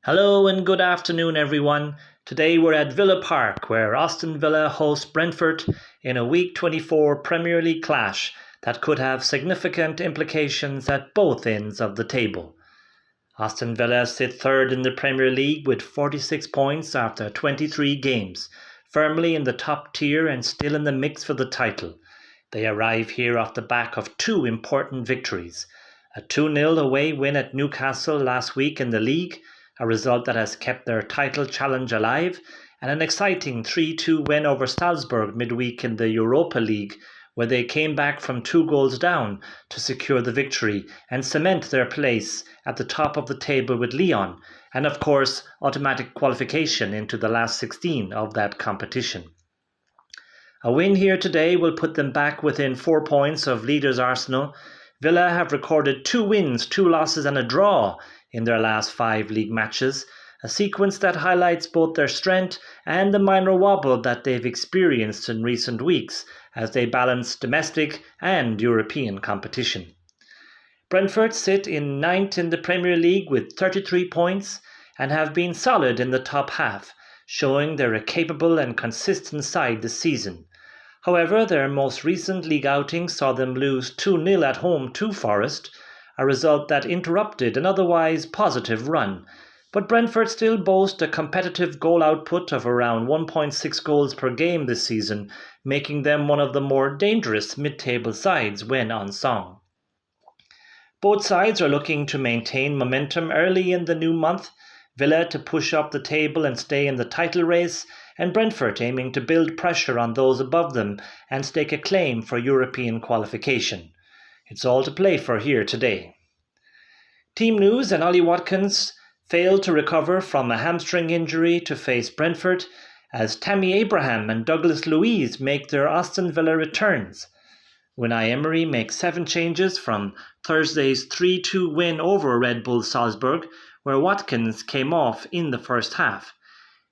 Hello and good afternoon, everyone. Today we're at Villa Park, where Aston Villa hosts Brentford in a Week 24 Premier League clash that could have significant implications at both ends of the table. Aston Villa sit third in the Premier League with 46 points after 23 games, firmly in the top tier and still in the mix for the title. They arrive here off the back of two important victories: a 2-0 away win at Newcastle last week in the league, a result that has kept their title challenge alive, and an exciting 3-2 win over Salzburg midweek in the Europa League, where they came back from 2 goals down to secure the victory and cement their place at the top of the table with Lyon, and of course automatic qualification into the last 16 of that competition. A win here today will put them back within 4 points of leaders Arsenal. Villa have recorded 2 wins, 2 losses and a draw in their last 5 league matches, a sequence that highlights both their strength and the minor wobble that they've experienced in recent weeks as they balance domestic and European competition. Brentford sit in 9th in the Premier League with 33 points and have been solid in the top half, showing they're a capable and consistent side this season. However, their most recent league outing saw them lose 2-0 at home to Forest, a result that interrupted an otherwise positive run. But Brentford still boast a competitive goal output of around 1.6 goals per game this season, making them one of the more dangerous mid-table sides when on song. Both sides are looking to maintain momentum early in the new month, Villa to push up the table and stay in the title race, and Brentford aiming to build pressure on those above them and stake a claim for European qualification. It's all to play for here today. Team news: and Ollie Watkins failed to recover from a hamstring injury to face Brentford, as Tammy Abraham and Douglas Luiz make their Aston Villa returns. Unai Emery makes 7 changes from Thursday's 3-2 win over Red Bull Salzburg, where Watkins came off in the first half.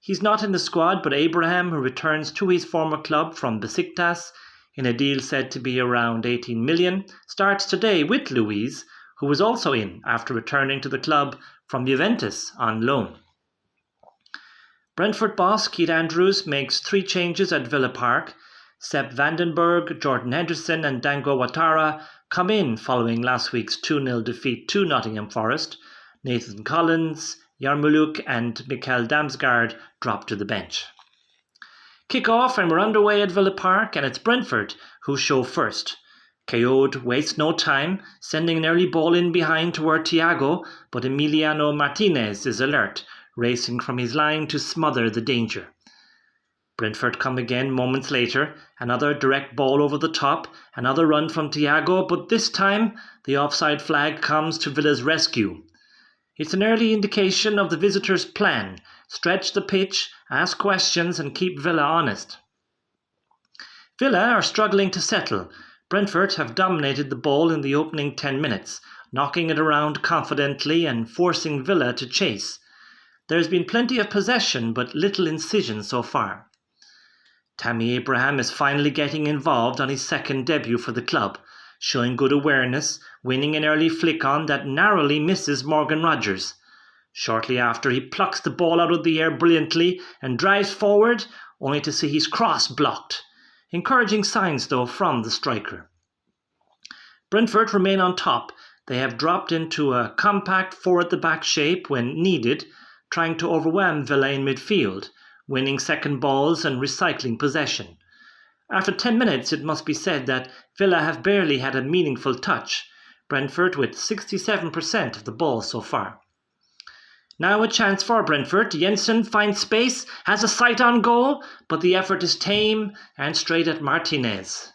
He's not in the squad, but Abraham, who returns to his former club from Besiktas in a deal said to be around 18 million, starts today with Luiz, who was also in after returning to the club from Juventus on loan. Brentford boss Keith Andrews makes 3 changes at Villa Park. Sepp Vandenberg, Jordan Henderson and Dango Ouattara come in following last week's 2-0 defeat to Nottingham Forest. Nathan Collins, Yarmoliuk and Mikael Damsgaard drop to the bench. Kick-off and we're underway at Villa Park, and it's Brentford who show first. Kayode wastes no time, sending an early ball in behind toward Thiago, but Emiliano Martinez is alert, racing from his line to smother the danger. Brentford come again moments later, another direct ball over the top, another run from Thiago, but this time the offside flag comes to Villa's rescue. It's an early indication of the visitors' plan: stretch the pitch, ask questions and keep Villa honest. Villa are struggling to settle. Brentford have dominated the ball in the opening 10 minutes, knocking it around confidently and forcing Villa to chase. There's been plenty of possession but little incision so far. Tammy Abraham is finally getting involved on his second debut for the club, showing good awareness, winning an early flick-on that narrowly misses Morgan Rogers. Shortly after, he plucks the ball out of the air brilliantly and drives forward, only to see his cross blocked. Encouraging signs, though, from the striker. Brentford remain on top. They have dropped into a compact 4-at-the-back shape when needed, trying to overwhelm Villa in midfield, winning second balls and recycling possession. After 10 minutes, it must be said that Villa have barely had a meaningful touch, Brentford with 67% of the ball so far. Now a chance for Brentford. Jensen finds space, has a sight on goal, but the effort is tame and straight at Martinez.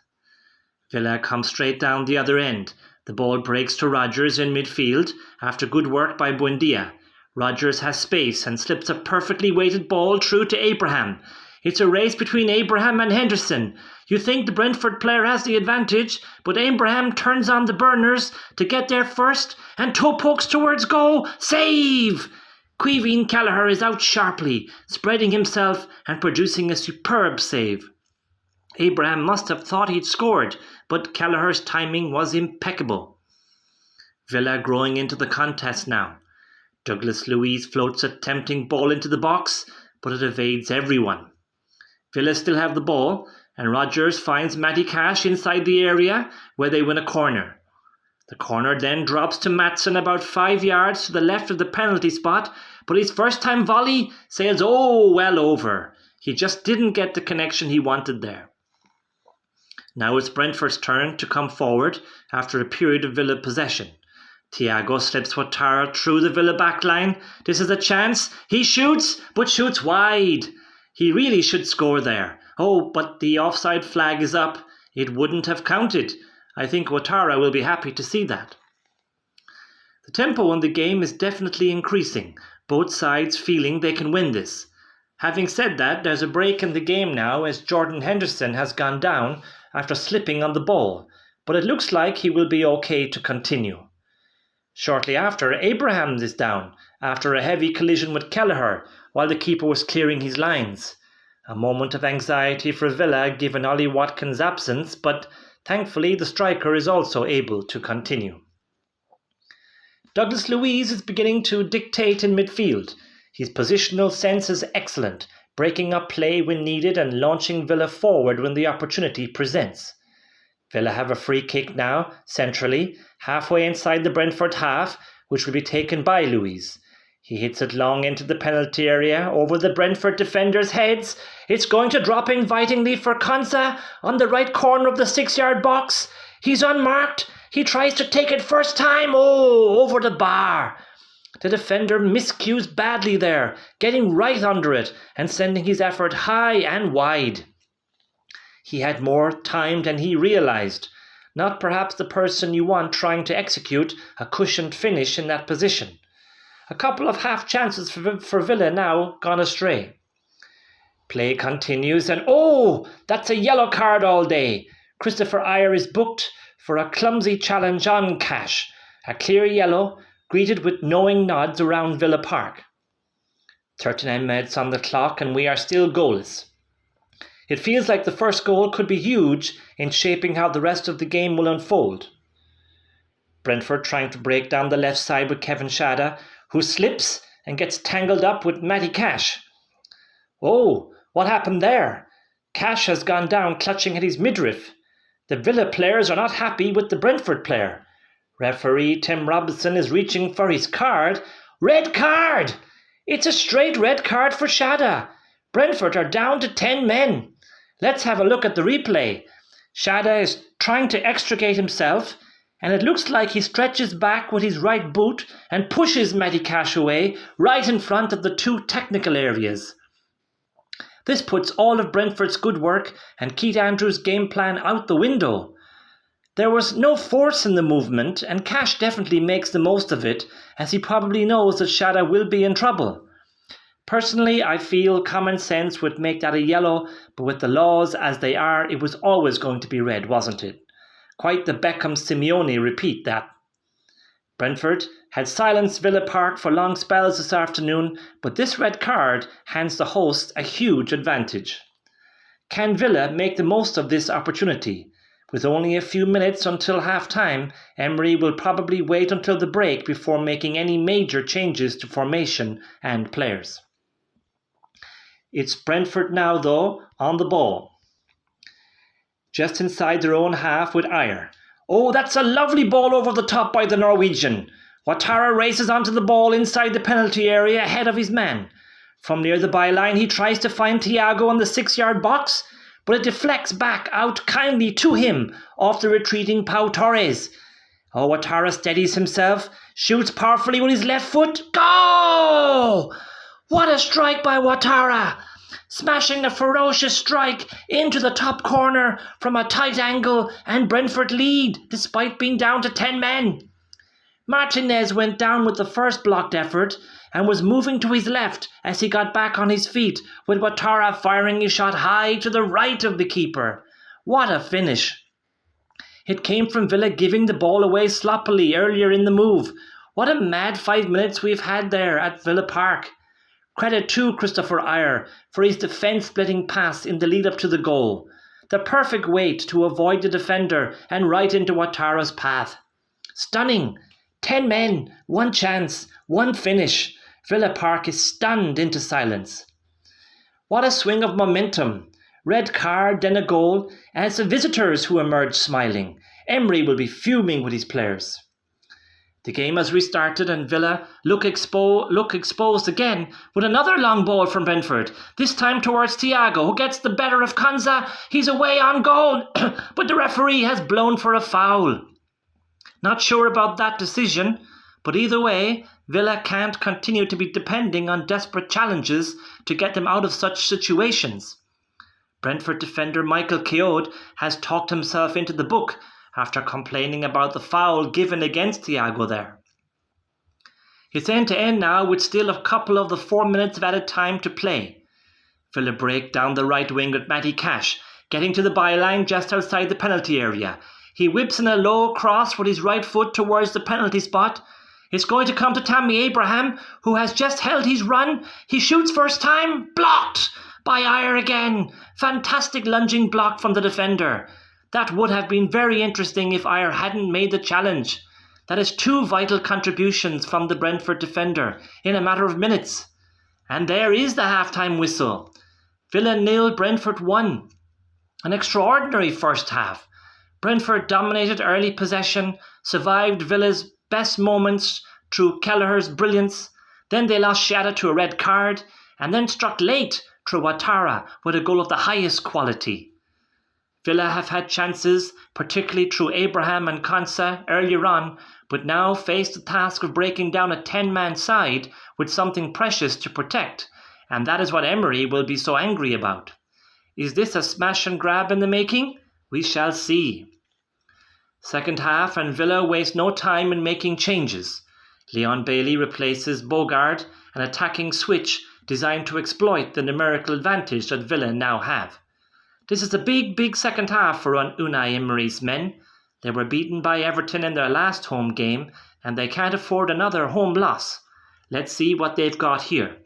Villa come straight down the other end. The ball breaks to Rogers in midfield after good work by Buendia. Rogers has space and slips a perfectly weighted ball through to Abraham. It's a race between Abraham and Henderson. You think the Brentford player has the advantage, but Abraham turns on the burners to get there first and toe pokes towards goal. Save! Kelleher is out sharply, spreading himself and producing a superb save. Abraham must have thought he'd scored, but Kelleher's timing was impeccable. Villa growing into the contest now. Douglas Luiz floats a tempting ball into the box, but it evades everyone. Villa still have the ball, and Rodgers finds Matty Cash inside the area where they win a corner. The corner then drops to Maatsen about 5 yards to the left of the penalty spot, but his first-time volley sails well over. He just didn't get the connection he wanted there. Now it's Brentford's turn to come forward after a period of Villa possession. Thiago slips Ouattara through the Villa backline. This is a chance. He shoots, but shoots wide. He really should score there. But the offside flag is up. It wouldn't have counted. I think Ouattara will be happy to see that. The tempo in the game is definitely increasing, both sides feeling they can win this. Having said that, there's a break in the game now as Jordan Henderson has gone down after slipping on the ball, but it looks like he will be okay to continue. Shortly after, Abrahams is down after a heavy collision with Kelleher while the keeper was clearing his lines. A moment of anxiety for Villa given Ollie Watkins' absence, but thankfully the striker is also able to continue. Douglas Luiz is beginning to dictate in midfield. His positional sense is excellent, breaking up play when needed and launching Villa forward when the opportunity presents. Villa have a free kick now, centrally, halfway inside the Brentford half, which will be taken by Luiz. He hits it long into the penalty area, over the Brentford defenders' heads. It's going to drop invitingly for Konsa on the right corner of the 6-yard box. He's unmarked. He tries to take it first time. Over the bar. The defender miscues badly there, getting right under it and sending his effort high and wide. He had more time than he realised. Not perhaps the person you want trying to execute a cushioned finish in that position. A couple of half chances for Villa now gone astray. Play continues and that's a yellow card all day. Christopher Ajer is booked for a clumsy challenge on Cash. A clear yellow, greeted with knowing nods around Villa Park. 39 minutes on the clock and we are still goalless. It feels like the first goal could be huge in shaping how the rest of the game will unfold. Brentford trying to break down the left side with Kevin Schade, who slips and gets tangled up with Matty Cash. What happened there? Cash has gone down clutching at his midriff. The Villa players are not happy with the Brentford player. Referee Tim Robinson is reaching for his card. Red card! It's a straight red card for Schade. Brentford are down to 10 men. Let's have a look at the replay. Schade is trying to extricate himself, and it looks like he stretches back with his right boot and pushes Matty Cash away right in front of the two technical areas. This puts all of Brentford's good work and Keith Andrews' game plan out the window. There was no force in the movement, and Cash definitely makes the most of it, as he probably knows that Schade will be in trouble. Personally, I feel common sense would make that a yellow, but with the laws as they are, it was always going to be red, wasn't it? Quite the Beckham-Simeone repeat that. Brentford had silenced Villa Park for long spells this afternoon, but this red card hands the hosts a huge advantage. Can Villa make the most of this opportunity? With only a few minutes until half-time, Emery will probably wait until the break before making any major changes to formation and players. It's Brentford now, though, on the ball. Just inside their own half with Ajer. That's a lovely ball over the top by the Norwegian. Ouattara races onto the ball inside the penalty area ahead of his man. From near the byline, he tries to find Thiago in the 6-yard box, but it deflects back out kindly to him off the retreating Pau Torres. Ouattara steadies himself, shoots powerfully with his left foot. Goal! What a strike by Ouattara! Smashing a ferocious strike into the top corner from a tight angle, and Brentford lead despite being down to 10 men. Martinez went down with the first blocked effort and was moving to his left as he got back on his feet, with Ouattara firing his shot high to the right of the keeper. What a finish! It came from Villa giving the ball away sloppily earlier in the move. What a mad 5 minutes we've had there at Villa Park. Credit to Christopher Ajer for his defence-splitting pass in the lead-up to the goal. The perfect weight to avoid the defender and right into Ouattara's path. Stunning, 10 men, 1 chance, 1 finish. Villa Park is stunned into silence. What a swing of momentum. Red card, then a goal, and it's the visitors who emerge smiling. Emery will be fuming with his players. The game has restarted and Villa look exposed again with another long ball from Brentford, this time towards Thiago, who gets the better of Konsa. He's away on goal, but the referee has blown for a foul. Not sure about that decision, but either way, Villa can't continue to be depending on desperate challenges to get them out of such situations. Brentford defender Michael Kayode has talked himself into the book after complaining about the foul given against Thiago there. It's end to end now with still a couple of the 4 minutes of added time to play. Villa break down the right wing with Matty Cash, getting to the byline just outside the penalty area. He whips in a low cross with his right foot towards the penalty spot. It's going to come to Tammy Abraham, who has just held his run. He shoots first time, blocked by Ajer again. Fantastic lunging block from the defender. That would have been very interesting if Ajer hadn't made the challenge. That is 2 vital contributions from the Brentford defender in a matter of minutes. And there is the half-time whistle. Villa 0, Brentford 1. An extraordinary first half. Brentford dominated early possession, survived Villa's best moments through Kelleher's brilliance. Then they lost Schade to a red card, and then struck late through Ouattara with a goal of the highest quality. Villa have had chances, particularly through Abraham and Konsa earlier on, but now face the task of breaking down a 10-man side with something precious to protect, and that is what Emery will be so angry about. Is this a smash and grab in the making? We shall see. Second half, and Villa waste no time in making changes. Leon Bailey replaces Bogarde, an attacking switch designed to exploit the numerical advantage that Villa now have. This is a big second half for Unai Emery's men. They were beaten by Everton in their last home game, and they can't afford another home loss. Let's see what they've got here.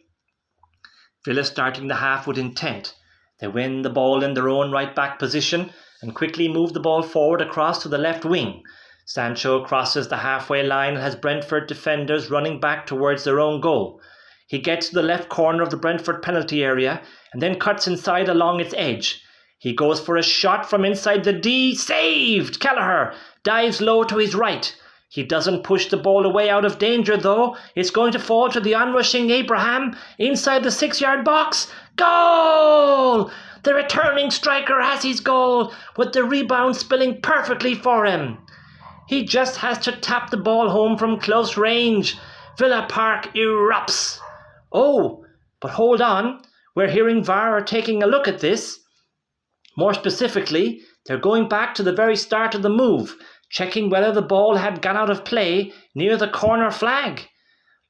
Villa starting the half with intent. They win the ball in their own right-back position and quickly move the ball forward across to the left wing. Sancho crosses the halfway line and has Brentford defenders running back towards their own goal. He gets to the left corner of the Brentford penalty area and then cuts inside along its edge. He goes for a shot from inside the D. Saved! Kelleher dives low to his right. He doesn't push the ball away out of danger though. It's going to fall to the onrushing Abraham inside the 6-yard box. Goal! The returning striker has his goal, with the rebound spilling perfectly for him. He just has to tap the ball home from close range. Villa Park erupts. Oh, but hold on. We're hearing VAR are taking a look at this. More specifically, they're going back to the very start of the move, checking whether the ball had gone out of play near the corner flag.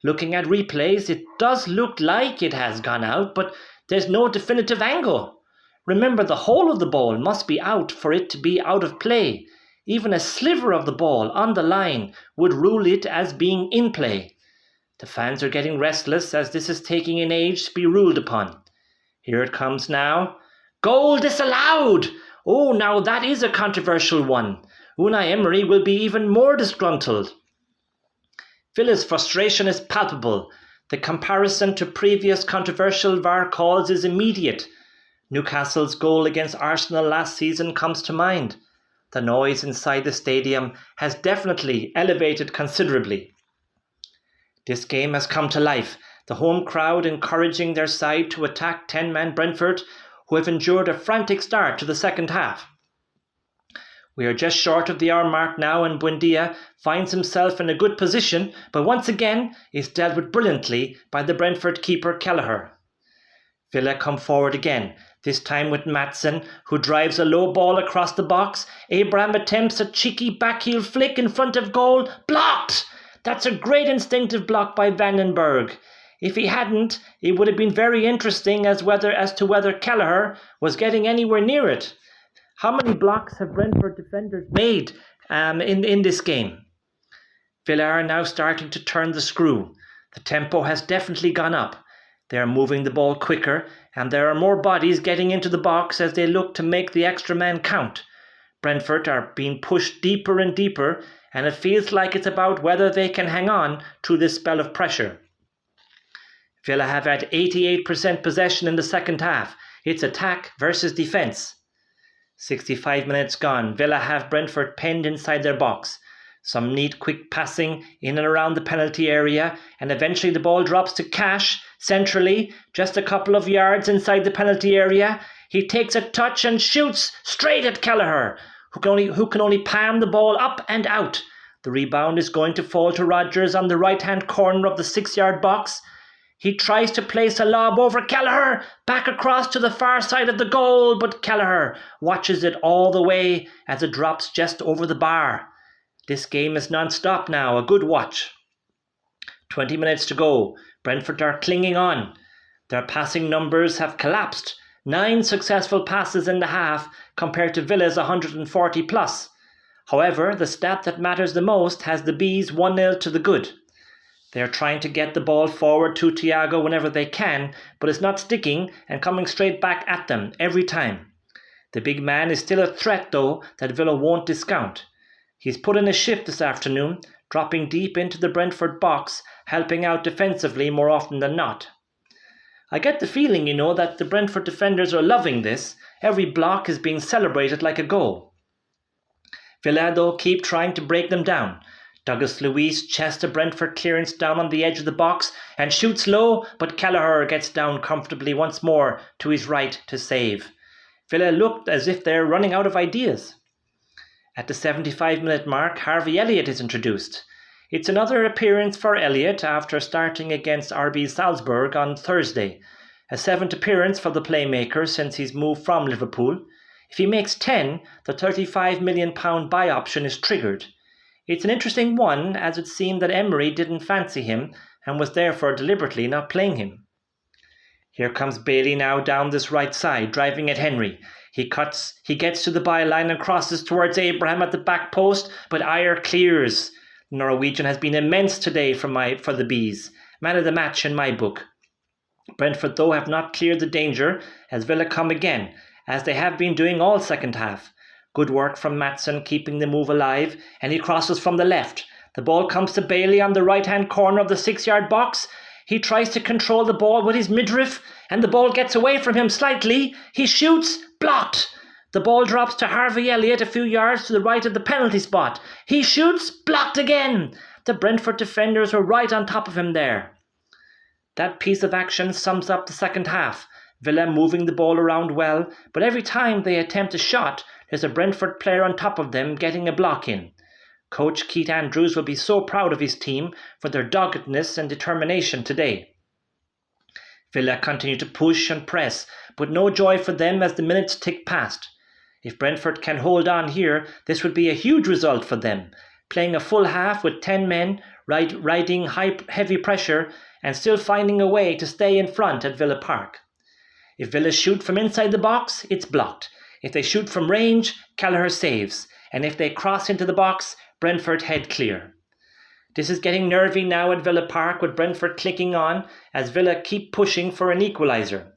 Looking at replays, it does look like it has gone out, but there's no definitive angle. Remember, the whole of the ball must be out for it to be out of play. Even a sliver of the ball on the line would rule it as being in play. The fans are getting restless as this is taking an age to be ruled upon. Here it comes now. Goal disallowed! Oh, now that is a controversial one. Unai Emery will be even more disgruntled. Villa's frustration is palpable. The comparison to previous controversial VAR calls is immediate. Newcastle's goal against Arsenal last season comes to mind. The noise inside the stadium has definitely elevated considerably. This game has come to life, the home crowd encouraging their side to attack 10-man Brentford, who have endured a frantic start to the second half. We are just short of the hour mark now, and Buendia finds himself in a good position, but once again is dealt with brilliantly by the Brentford keeper Kelleher. Villa come forward again, this time with Maatsen, who drives a low ball across the box. Abraham attempts a cheeky backheel flick in front of goal. Blocked! That's a great instinctive block by Berg. If he hadn't, it would have been very interesting as to whether Kelleher was getting anywhere near it. How many blocks have Brentford defenders made in this game? Villa are now starting to turn the screw. The tempo has definitely gone up. They are moving the ball quicker, and there are more bodies getting into the box as they look to make the extra man count. Brentford are being pushed deeper and deeper, and it feels like it's about whether they can hang on through this spell of pressure. Villa have had 88% possession in the second half. It's attack versus defence. 65 minutes gone. Villa have Brentford penned inside their box. Some neat quick passing in and around the penalty area, and eventually the ball drops to Cash centrally, just a couple of yards inside the penalty area. He takes a touch and shoots straight at Kelleher, who can only palm the ball up and out. The rebound is going to fall to Rodgers on the right-hand corner of the 6-yard box. He tries to place a lob over Kelleher, back across to the far side of the goal, but Kelleher watches it all the way as it drops just over the bar. This game is non-stop now, a good watch. 20 minutes to go. Brentford are clinging on. Their passing numbers have collapsed. 9 successful passes in the half compared to Villa's 140 plus. However, the stat that matters the most has the Bees 1-0 to the good. They are trying to get the ball forward to Thiago whenever they can, but it's not sticking and coming straight back at them every time. The big man is still a threat though that Villa won't discount. He's put in a shift this afternoon, dropping deep into the Brentford box, helping out defensively more often than not. I get the feeling, that the Brentford defenders are loving this. Every block is being celebrated like a goal. Villa, though, keep trying to break them down. Luiz chests a Brentford clearance down on the edge of the box and shoots low, but Kelleher gets down comfortably once more to his right to save. Villa looked as if they're running out of ideas. At the 75-minute mark, Harvey Elliott is introduced. It's another appearance for Elliott after starting against RB Salzburg on Thursday. A 7th appearance for the playmaker since he's moved from Liverpool. If he makes 10, the £35 million buy option is triggered. It's an interesting one, as it seemed that Emery didn't fancy him and was therefore deliberately not playing him. Here comes Bailey now down this right side, driving at Henry. He gets to the byline and crosses towards Abraham at the back post, but Ajer clears. The Norwegian has been immense today for the Bees. Man of the match in my book. Brentford, though, have not cleared the danger as Villa come again, as they have been doing all second half. Good work from Maatsen keeping the move alive, and he crosses from the left. The ball comes to Bailey on the right-hand corner of the 6-yard box. He tries to control the ball with his midriff, and the ball gets away from him slightly. He shoots, blocked. The ball drops to Harvey Elliott a few yards to the right of the penalty spot. He shoots, blocked again. The Brentford defenders were right on top of him there. That piece of action sums up the second half. Villa moving the ball around well, but every time they attempt a shot, there's a Brentford player on top of them getting a block in. Coach Keith Andrews will be so proud of his team for their doggedness and determination today. Villa continue to push and press, but no joy for them as the minutes tick past. If Brentford can hold on here, this would be a huge result for them, playing a full half with 10 men, riding heavy pressure and still finding a way to stay in front at Villa Park. If Villa shoot from inside the box, it's blocked. If they shoot from range, Kelleher saves. And if they cross into the box, Brentford head clear. This is getting nervy now at Villa Park with Brentford clicking on as Villa keep pushing for an equaliser.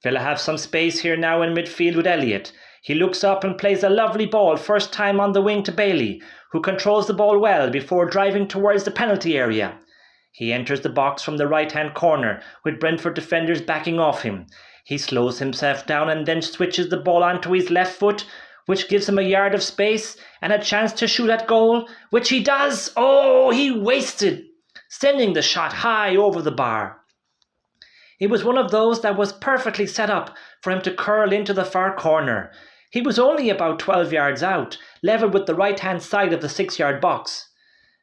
Villa have some space here now in midfield with Elliott. He looks up and plays a lovely ball first time on the wing to Bailey, who controls the ball well before driving towards the penalty area. He enters the box from the right-hand corner with Brentford defenders backing off him. He slows himself down and then switches the ball onto his left foot, which gives him a yard of space and a chance to shoot at goal, which he does. Oh, he wasted, sending the shot high over the bar. It was one of those that was perfectly set up for him to curl into the far corner. He was only about 12 yards out, level with the right-hand side of the 6-yard box.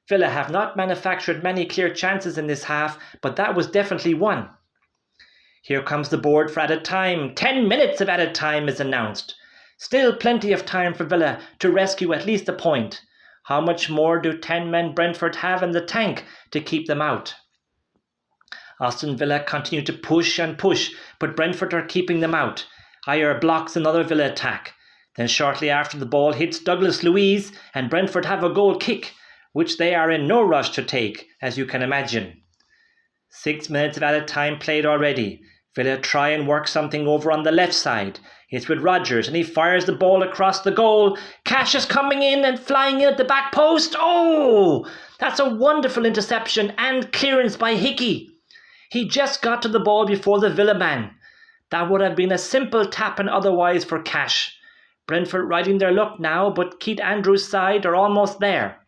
Villa have not manufactured many clear chances in this half, but that was definitely one. Here comes the board for added time. 10 minutes of added time is announced. Still plenty of time for Villa to rescue at least a point. How much more do 10 men Brentford have in the tank to keep them out? Aston Villa continue to push and push, but Brentford are keeping them out. Ajer blocks another Villa attack. Then shortly after, the ball hits Luiz and Brentford have a goal kick, which they are in no rush to take, as you can imagine. 6 minutes of added time played already. Villa try and work something over on the left side. It's with Rodgers and he fires the ball across the goal. Cash is coming in and flying in at the back post. Oh, that's a wonderful interception and clearance by Hickey. He just got to the ball before the Villa man. That would have been a simple tap and otherwise for Cash. Brentford riding their luck now, but Keith Andrews' side are almost there.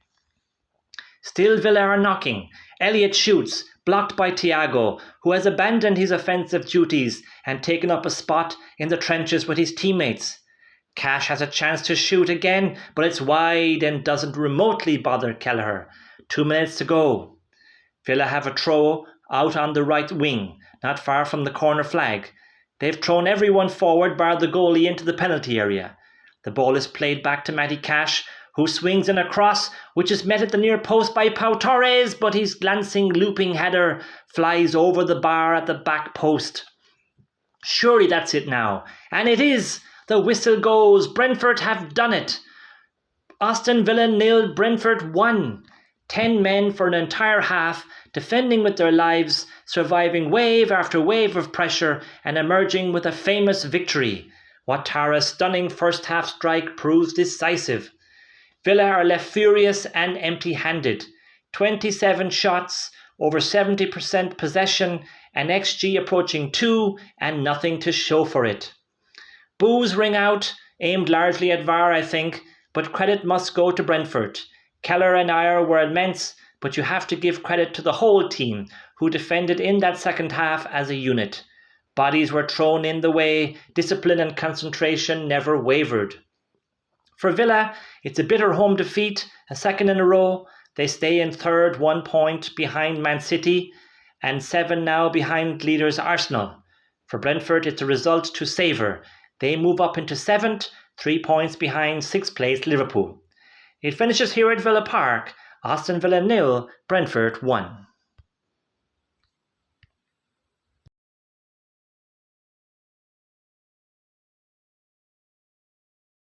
Still Villa are knocking. Elliott shoots, blocked by Thiago, who has abandoned his offensive duties and taken up a spot in the trenches with his teammates. Cash has a chance to shoot again, but it's wide and doesn't remotely bother Kelleher. 2 minutes to go. Villa have a throw out on the right wing, not far from the corner flag. They've thrown everyone forward bar the goalie into the penalty area. The ball is played back to Matty Cash, who swings in a cross, which is met at the near post by Torres, but his glancing, looping header flies over the bar at the back post. Surely that's it now. And it is. The whistle goes. Brentford have done it. Aston Villa 0, Brentford 1. 10 men for an entire half, defending with their lives, surviving wave after wave of pressure and emerging with a famous victory. Ouattara's stunning first half strike proves decisive. Villa are left furious and empty-handed. 27 shots, over 70% possession, an XG approaching 2 and nothing to show for it. Boos ring out, aimed largely at VAR I think, but credit must go to Brentford. Kelleher and Ajer were immense, but you have to give credit to the whole team, who defended in that second half as a unit. Bodies were thrown in the way, discipline and concentration never wavered. For Villa, it's a bitter home defeat, a second in a row. They stay in third, 1 point behind Man City, and 7 now behind leaders Arsenal. For Brentford, it's a result to savour. They move up into 7th, 3 points behind 6th place Liverpool. It finishes here at Villa Park. Aston Villa 0, Brentford 1.